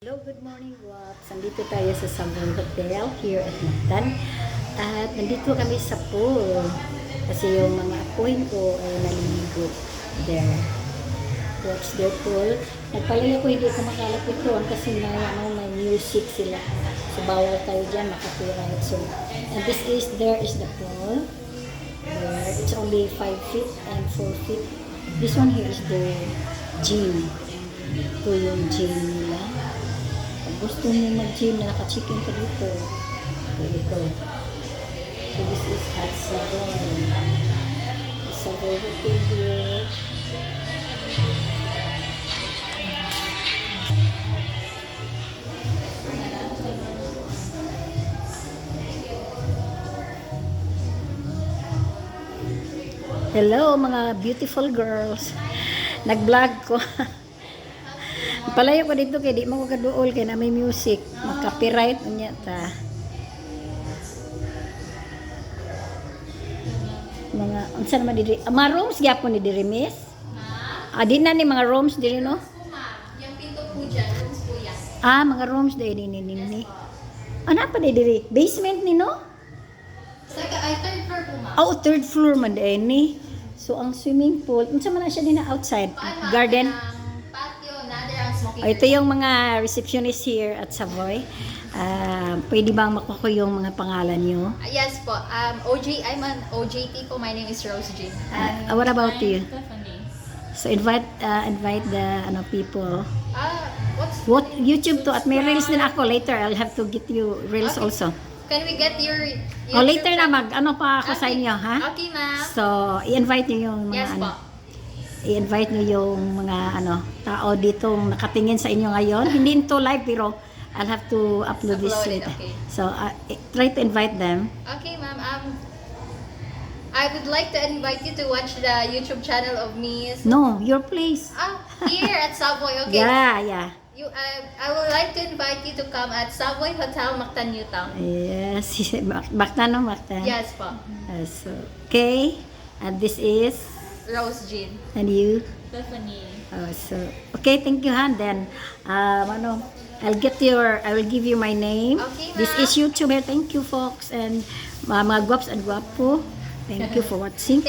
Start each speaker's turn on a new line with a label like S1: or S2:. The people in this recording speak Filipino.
S1: Hello, good morning, Waps. Nandito tayo sa Sambon Hotel here at Mactan. At nandito kami sa pool. Kasi yung mga apoy ko ay naliligo there. Watch their pool. Nagpalaya ko hindi ko makalapit doon kasi may music sila. So bawal tayo dyan, makapiright. So, and there is the pool. There, it's only 5 feet and 4 feet. This one here is the gym. Ito yung gym nila. Gusto niyo mag-gym na naka-chicken ka dito. Pwede ko. So this is at Savoy. Savoy Hotel here. Hello mga beautiful girls. Nag-vlog ko. Palayo ko dito kay di mo ko kaduol kay na may music, mag-copyright unya ta. Mga unsa naman diri? Mga rooms gyapon ni diri miss? Di na ni mga rooms diri no?
S2: Yung pinto po dyan, rooms po yan.
S1: Mga rooms diri ni. Ano pa diri? Basement ni no?
S2: Ay, third floor po ma'am.
S1: Third floor man ni. So ang swimming pool, unsa man na siya din na outside garden?
S2: Patio, nader ang smoking
S1: Ito yung mga receptionist here at Savoy. Pwede bang makuha ko yung mga pangalan nyo?
S2: Yes po. I'm an OJT po. My name is Rose Jean.
S1: What about you?
S2: Stephanie.
S1: So invite the people.
S2: What's
S1: YouTube to at may reels din ako later. I'll have to get you reels
S2: Okay.
S1: also.
S2: Can we get your
S1: Later na pa ako sa
S2: Okay.
S1: inyo, ha?
S2: Okay, ma'am.
S1: So i-invite niyo yung mga
S2: Yes po.
S1: i-invite niyo yung mga tao dito nakatingin sa inyo ngayon. Hindi ito live pero I'll have to upload this
S2: Upload it,
S1: later.
S2: okay.
S1: So try to invite them.
S2: Okay, ma'am. I would like to invite you to watch the YouTube channel of me.
S1: No, your place.
S2: Here at Savoy. Okay.
S1: Yeah.
S2: I would like to invite you to come at Savoy Hotel, Mactan, Utah.
S1: Yes, Mactan.
S2: Yes po.
S1: So, okay, and this is,
S2: Rose Jean.
S1: and you.
S2: Stephanie.
S1: So, okay, thank you, Han. Then, I will give you my name.
S2: Okay,
S1: This
S2: ma'am.
S1: is YouTube here. Thank you, folks, and mga gwaps and gwapo. Thank you for watching.